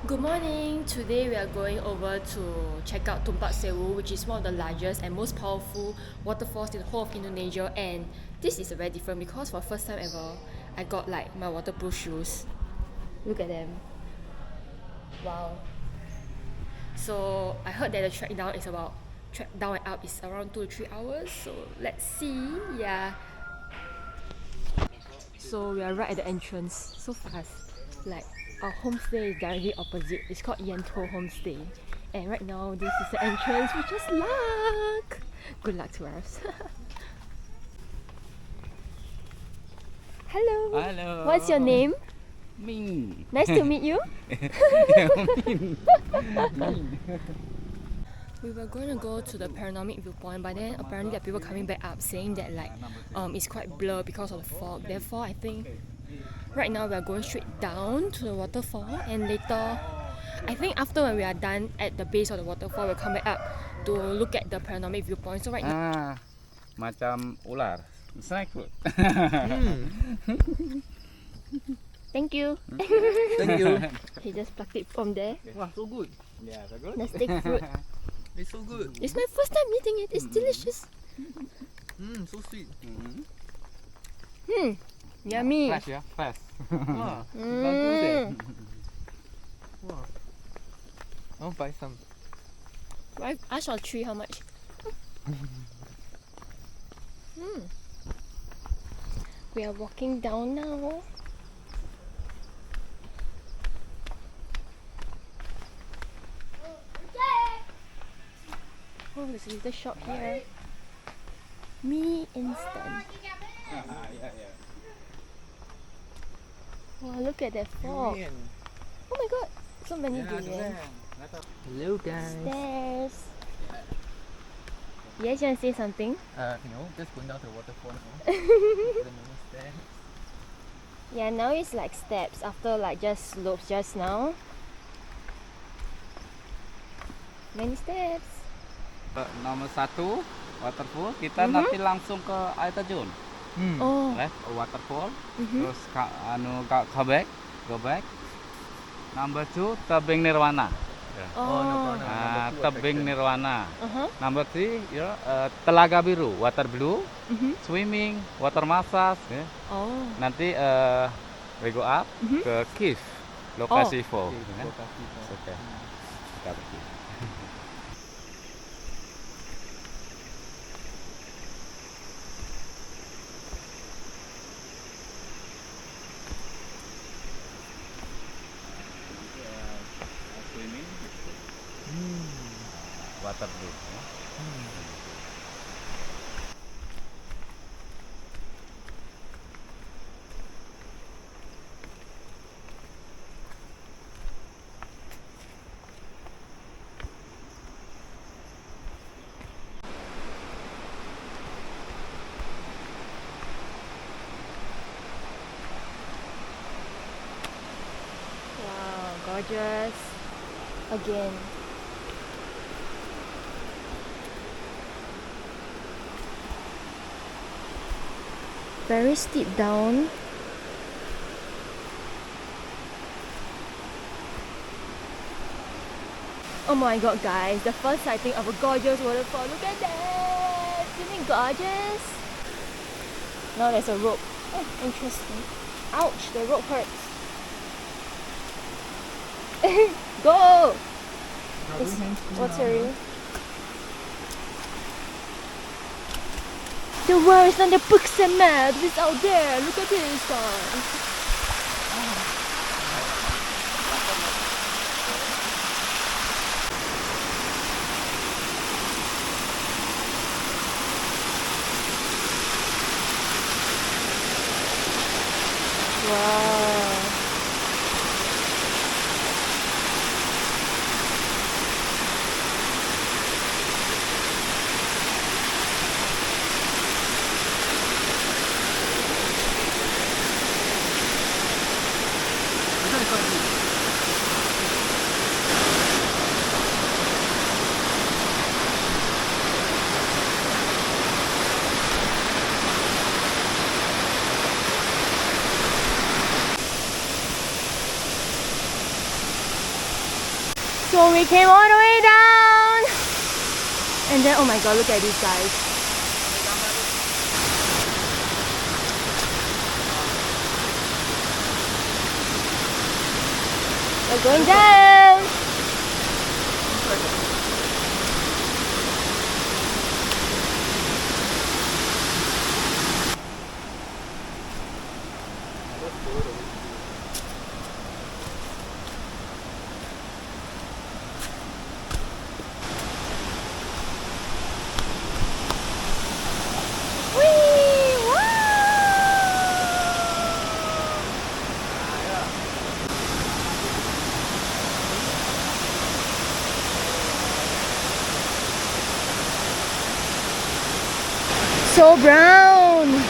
Good morning. Today we are going over to check out Tumpak Sewu, which is one of the largest and most powerful waterfalls in the whole of Indonesia. And this is very different because for the first time ever, I got like my waterproof shoes. Look at them. Wow. So I heard that the trek down and up is around 2 to 3 hours. So let's see. Yeah. So we are right at the entrance. So fast. Like our homestay is directly opposite. It's called Yanto Homestay. And right now this is the entrance, which is luck. Good luck to us. Hello. Hello. What's your name? Ming. Nice to meet you. Min. We were going to go to the panoramic viewpoint, but then apparently there are people coming back up saying that it's quite blurred because of the fog. Therefore, I think right now we are going straight down to the waterfall, and later, I think after when we are done at the base of the waterfall, we'll come back up to look at the panoramic viewpoint. So right now, Macam ular. Snake food. thank you. Thank you. He just plucked it from there. Wow, so good. Yeah, so good. The stick fruit. It's so good. It's my first time eating it. It's delicious. So sweet. Yummy. Fresh ya, fresh. Wah, bagus eh. Mm. Wah. I want to buy some. I asked for 3 how much? We are walking down now. Oh, there's a little shop here. Me instant. Wow, look at that fog. Durian. Oh my god, so many durians. Hello guys. Stairs. Yes, you want to say something? No, just going down to the waterfall now. The normal stairs. Yeah, now it's like steps after like just slopes just now. Many steps. Nomor 1 waterfall, kita nanti langsung ke air terjun. Oh. Right? Waterfall. Terus go back. Number 2 tebing nirwana. Oh. Tebing nirwana. Uh-huh. Number 3 telaga biru, water blue, swimming, water massage. Ya. Oh. Nanti we go up ke cave, lokasi fall. Kan? Oke. Kita pergi. Swimming, water blue. Ya. Wow, gorgeous. Again. Very steep down. Oh my god, guys, the first sighting of a gorgeous waterfall. Look at that! Isn't it gorgeous? Now there's a rope. Oh, interesting. Ouch, the rope hurts. Go! What's your The world is not the books and maps, it's out there. Look at this, guys. Wow. So we came all the way down, and then oh my god, look at these guys. We're going down. So brown.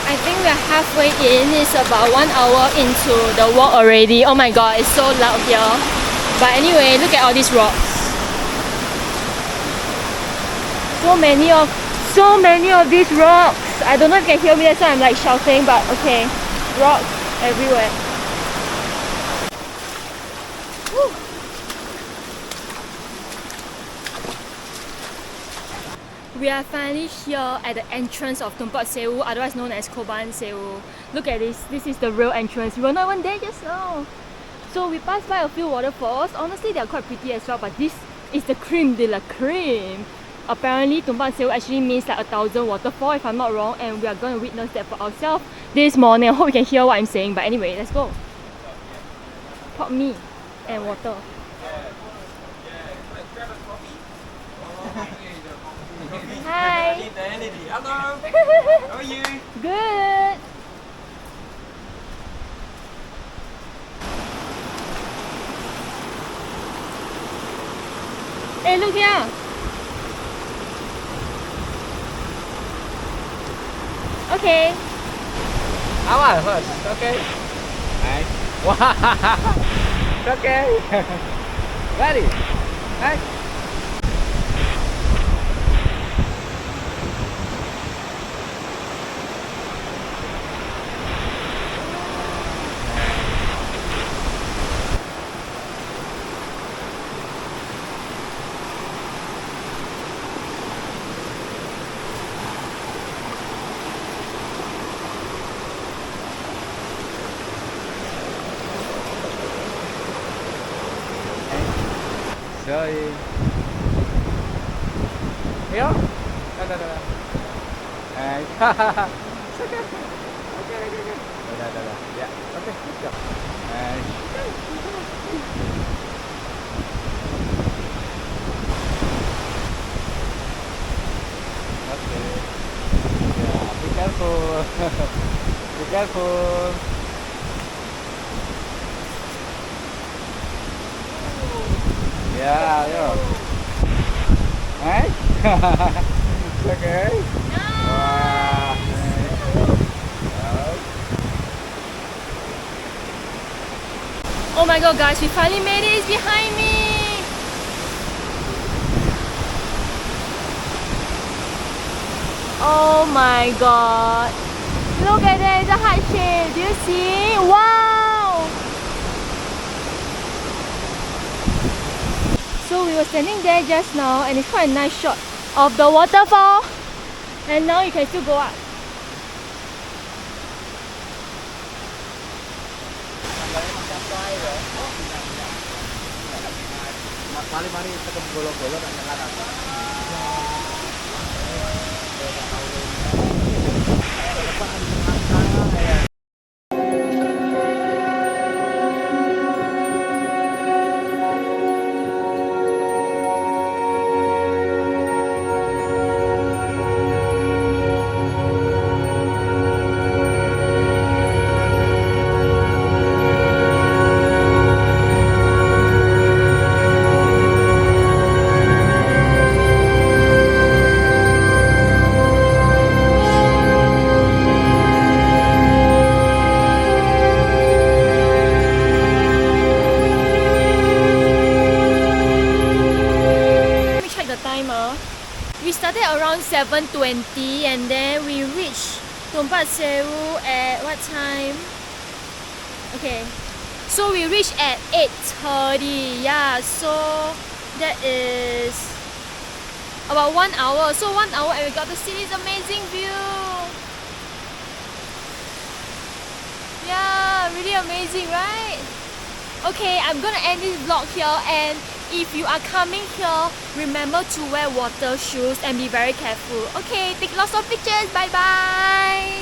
I think we are halfway in. It's about 1 hour into the walk already. Oh my god, it's so loud here. But anyway, look at all these rocks. So many of these rocks. I don't know if you can hear me, that's why I'm like shouting, but okay. Rocks everywhere. Woo. We are finally here at the entrance of Tumpak Sewu, otherwise known as Sewu. Look at this, this is the real entrance. We were not even there just now. So we passed by a few waterfalls. Honestly, they are quite pretty as well, but this is the creme de la creme. Apparently, Tumpak Sewu actually means like 1,000 waterfall if I'm not wrong, and we are going to witness that for ourselves this morning. I hope you can hear what I'm saying, but anyway, let's go. Pop me and water. Hi. Hello. How are you? Good. Hey, look here. Okay. How are first? Okay. Nice. Wow. Okay. Ready. Nice. Rồi. Hiểu? Đây. Đấy. Okay. Đây. Yeah. Okay. Good job. Đấy. Okay. Yeah. Be careful. Be careful. Yeah, yeah. Right? Okay. Wow. Oh my god, guys, we finally made it. It's behind me. Oh my god. Look at that, it's a heart shape. Do you see? Wow. So we were standing there just now, and it's quite a nice shot of the waterfall. And now you can still go up. Mari kita golo-golo dan jalan. time. We started around 7:20 and then we reached Tumpak Sewu at what time? Okay, so we reached at 8:30. Yeah, so that is about 1 hour. So 1 hour and we got to see this amazing view. Yeah, really amazing, right? Okay, I'm gonna end this vlog here, and if you are coming here, remember to wear water shoes and be very careful. Okay, take lots of pictures. Bye bye.